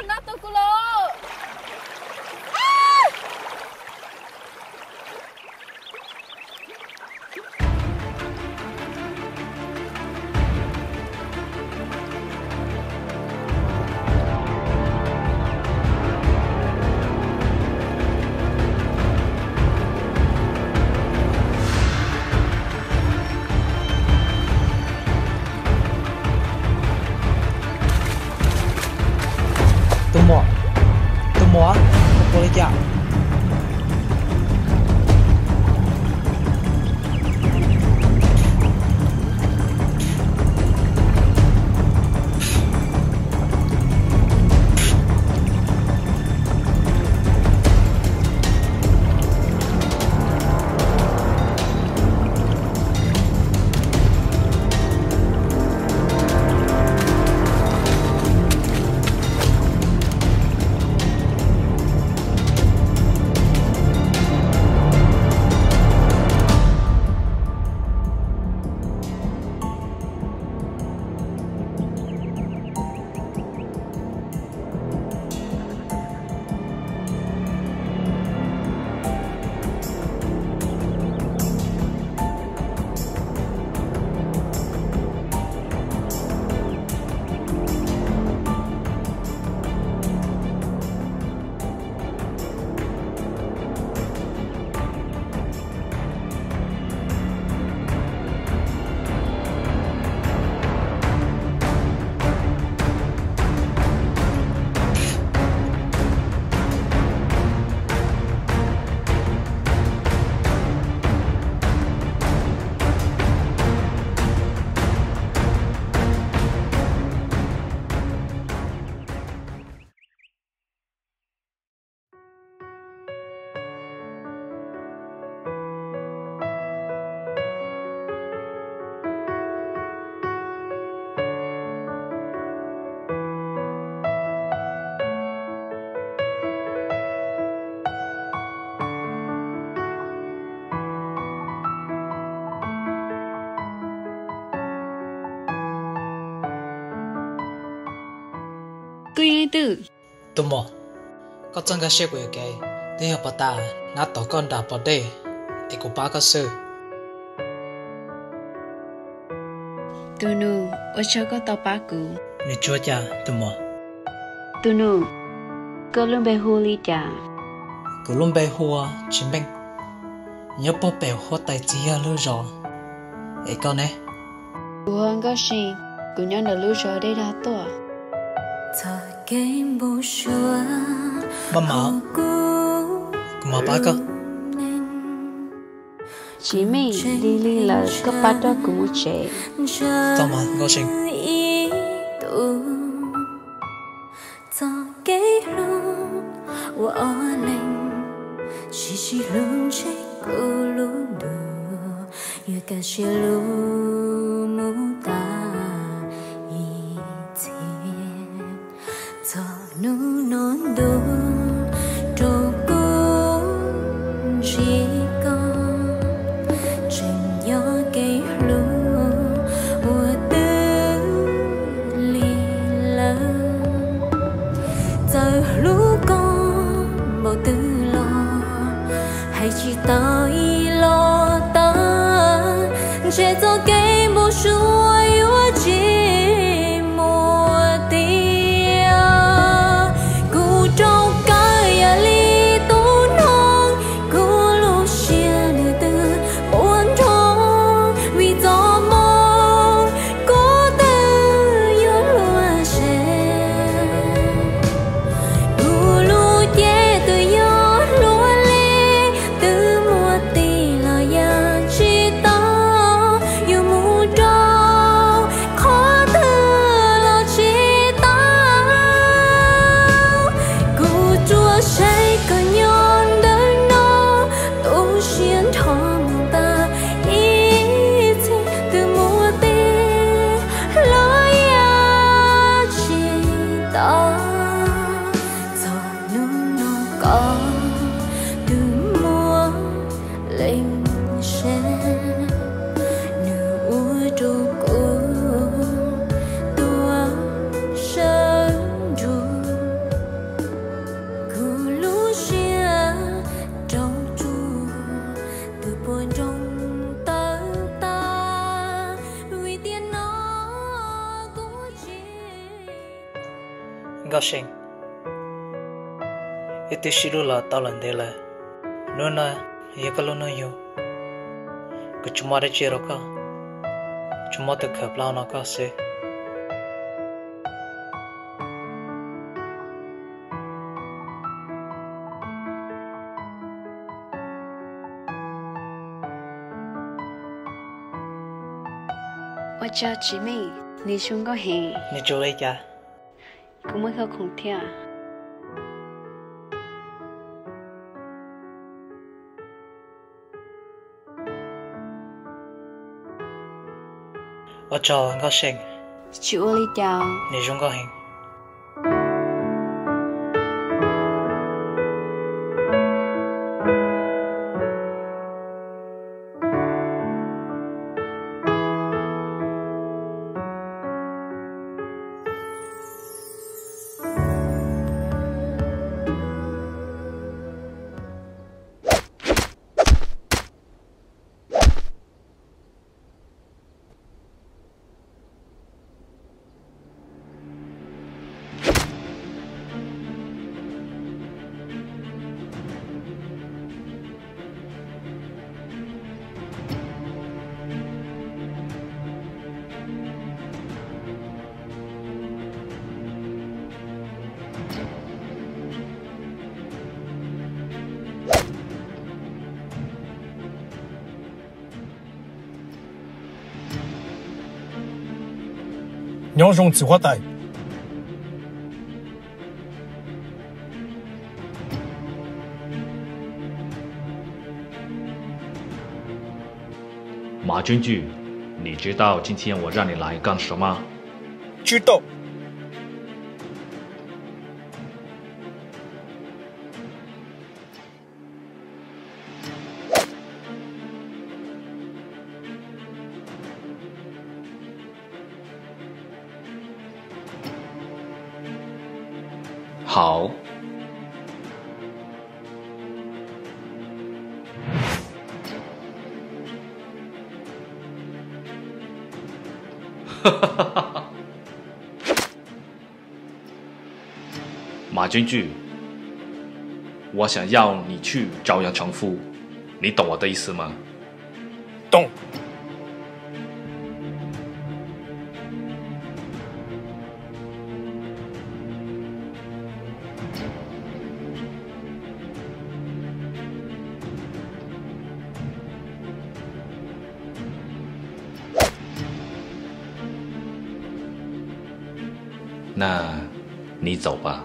nó tôi cô lô Semua boleh jak. Quy tử Tụi mò, có chân cái xe của cái, để học bà ta, nát tổ con đạp vào đây, để của ba cái sư. tụi nu ở chỗ có tàu ba cũ Nè chúa cha, tụi mò, tụi nu có luôn bề hồ li cha cứ luôn bê hoa, chính bên, nhớ bố bèo hoa tay chia lư rồi, ấy con nè. tụi hơn có gì cũng nhớ được lưu rồi đây là tôi Mama, mà ba cơ. chỉ mình đi li là có bắt đó cũng trẻ Tao mà ngô sinh. 高兴。一点西路了到了的了，那呢也个路那有，个怎么的接了个，怎么的可不了那个是。我叫姊妹，你兄个嘿，你做了一家，我们可空调。我叫高兴，去屋里掉，你兄高兴。两种计划带，马军局，你知道今天我让你来干什么？知道。好。马军局，我想要你去朝阳城夫，你懂我的意思吗？懂。那你走吧。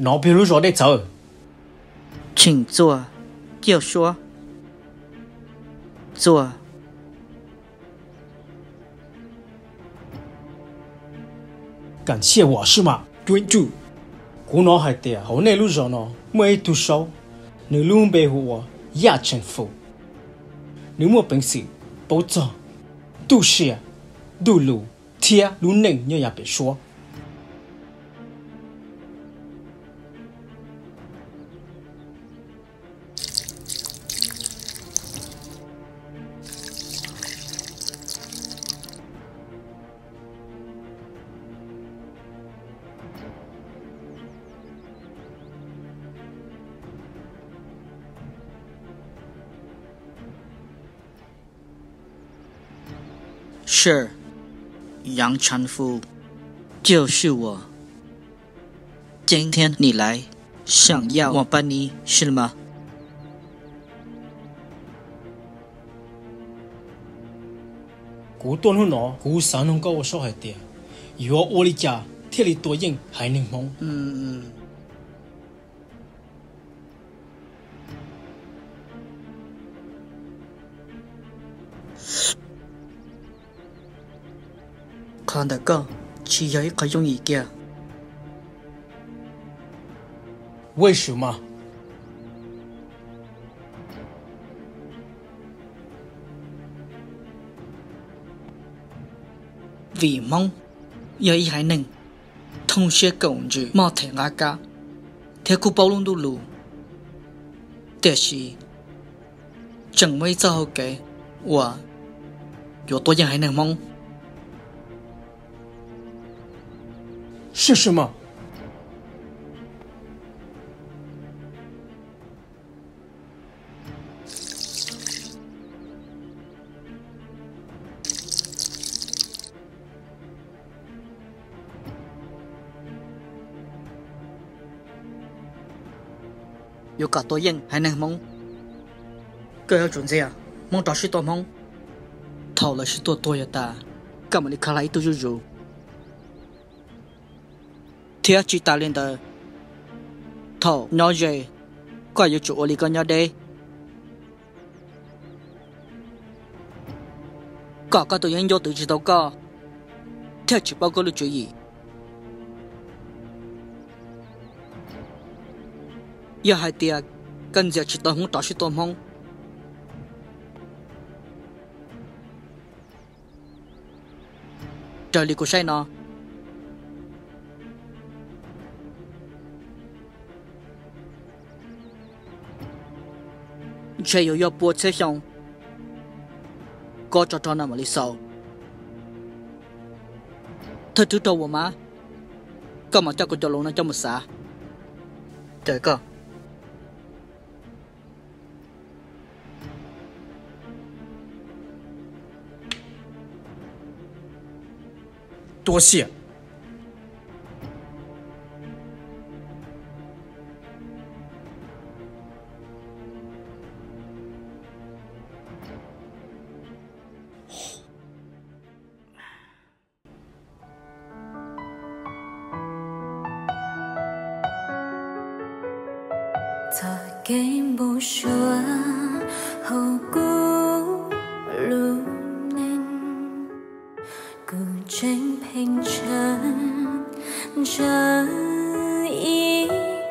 老皮路说的走，请坐，就说坐。感谢我是吗？对住，古脑海的好内路上呢，没多少，你路背后我压成富，你莫本事，保障，都是，都路，贴路内你也别说。是，杨长夫，就是我。今天你来，想要我帮你是吗？古段路喏，古山弄高我说系啲，有我里家贴里多人还能蒙。看得个，只有一个用意嘅。为什么？vì mong giờ ý hải nâng thông xe cổng chữ mò thể ngã cá thế cô bao luôn đủ lùแต่是chẳng mấy giờ cái và有多人还能梦是什么？有cả多人还能梦个要准这样梦到是多梦头了是多多呀ta干嘛你看来都就如theo chỉ ta lên tờ thầu nói gì có yêu chủ lý con nhau đây có tụi anh vô tự chỉ đâu có theo chỉ bao có lưu chuyện gì giờ hai tia cần giờ chỉ tao không tao chỉ tao không trời lý của sai nó谁又要播车上？哥找找那么的少，他知道我吗？干嘛叫个叫龙呢？叫么啥？这个多谢。在给不说后顾路人，孤枕平成这一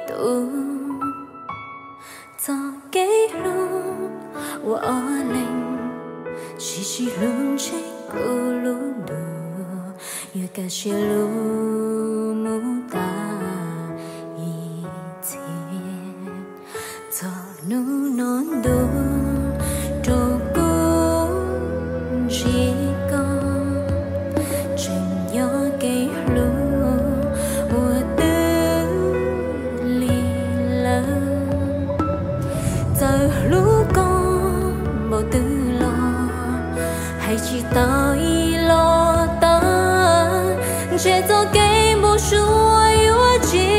度，早给路我领，细细路这咕噜噜，越感谢路木大。nu non du trâu cũng chỉ còn chừng nhỏ cây lúa mùa tư lì lơ giờ lúa con màu tư lo hay chỉ tao lo ta che cho cây mùa xuôi úa chi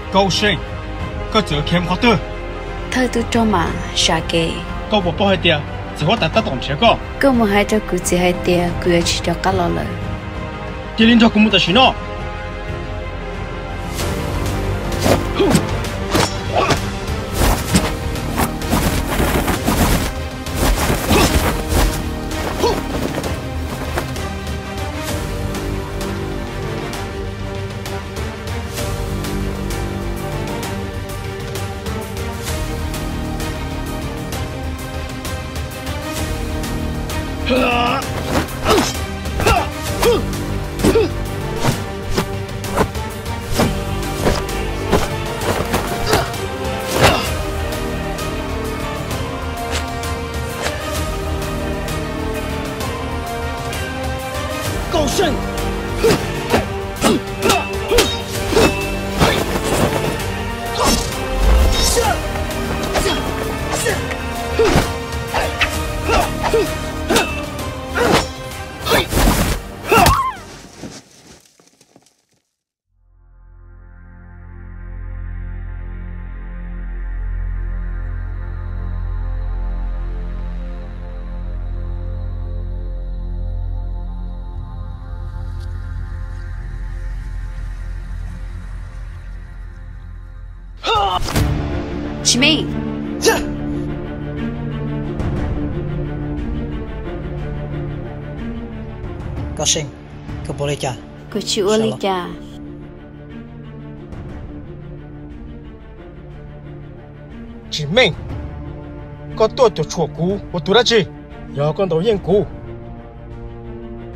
高兴，个做欠花的，thôi tôi cho mà xa kề 高我包系啲，只好打动车个， cứ một hai cho cứ chỉ hai tia cứ chỉ cho cá lò lời 啲人就咁冇得选咯。高胜，启妹，高兴，可不累家。我去我里家。chị mình có tôi từ chùa cũ của tôi đã chi giờ con đầu yên cũ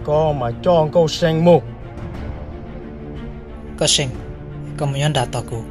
có mà cho câu sen mù Có sinh, có một nhân đạt tao cụ.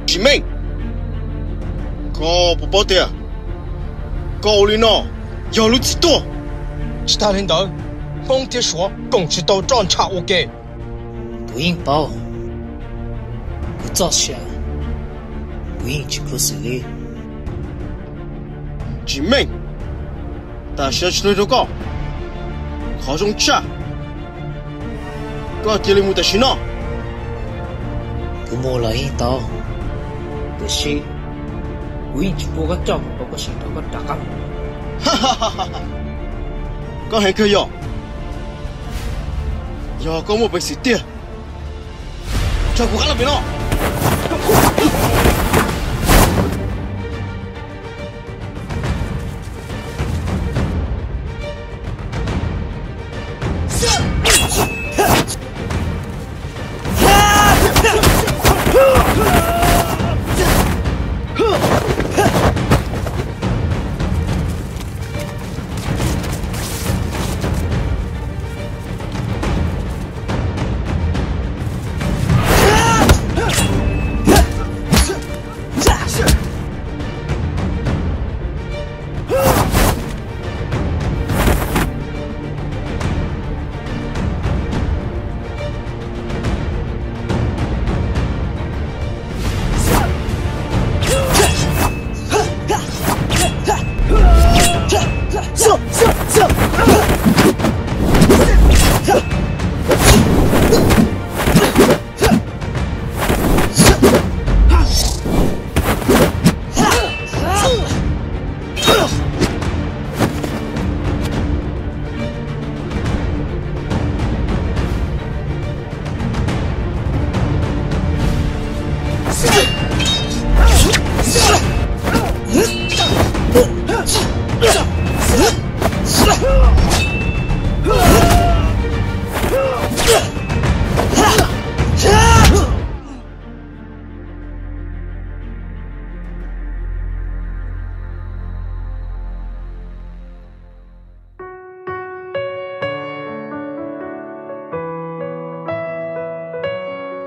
chị mình có bố tiền có lý nó giờ lúc chỉ to其他领导丰田说共识都战差 OK 不应包，不照下，不应去可xử理。 chị mình ta sẽ chơi đâu có khó trong cha có tiền mua ta xin nó cứ mua lại tao, cái gì,不应去播个照，播个镜头个打干。 có hay cười giờ có một bác sĩ tiền cho cố gắng làm việc nó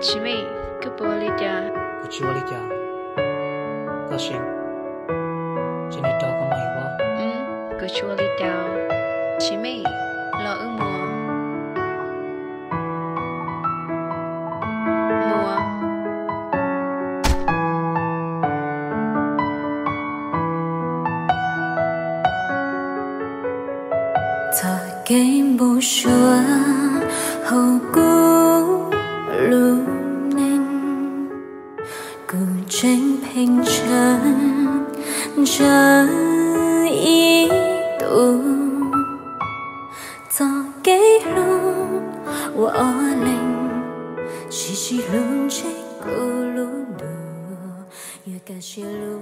启妹，个玻璃家。我去我的家，高兴，今天到干嘛有吧？个去我里家。启妹，老二摸。摸。 在给不说后顾路宁，孤枕平成这一度，早给路我领，细细路这咕噜噜，也感谢路。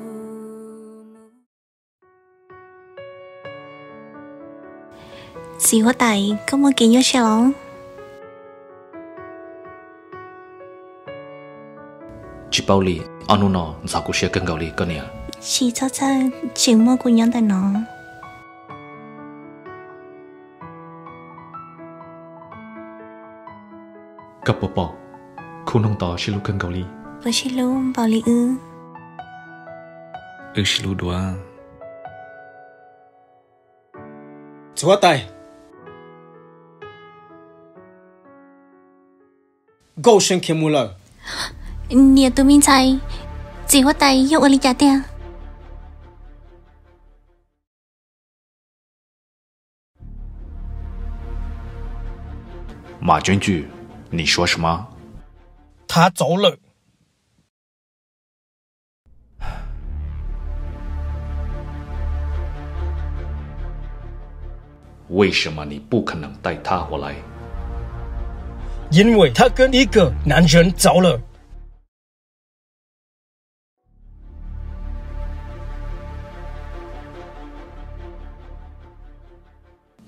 只我大咁我見咗些咯。chỉ bao lì anh nó sao cũng sẽ cần cầu lì cái này chỉ cho chừng mua của nhau tại nó gặp bộ bộ khu nông to sẽ lúc cần cầu lì với chỉ lúc bảo lì ư sẽ lúc đùa chúa tay go sinh kiếm mua lời nè tụi mình chạy chỉ có tay dùng ở lý trả tiền马军局你说什么他走了为什么你不可能带他回来因为他跟一个男人走了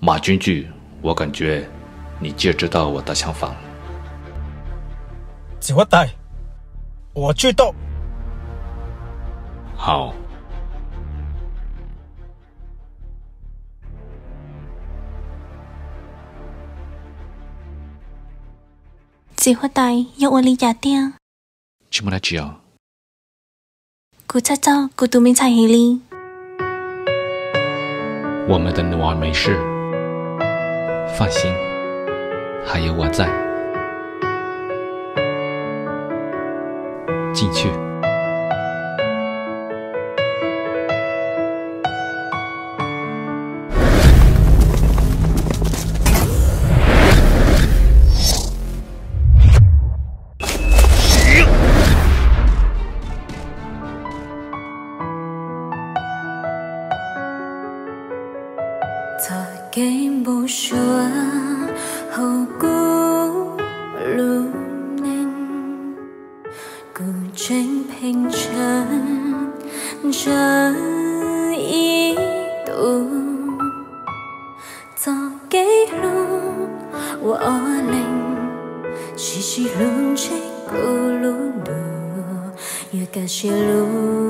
马军局我感觉你就知道我的想法只会带我知道好只会带用我理trả tiền chỉ muốn chỉ à cô cha cho cô tụi mình chạy đi我们的女儿没事放心还有我在进去给不说后顾路能孤枕平常这一度早给路我灵细细路这咕噜噜也感谢路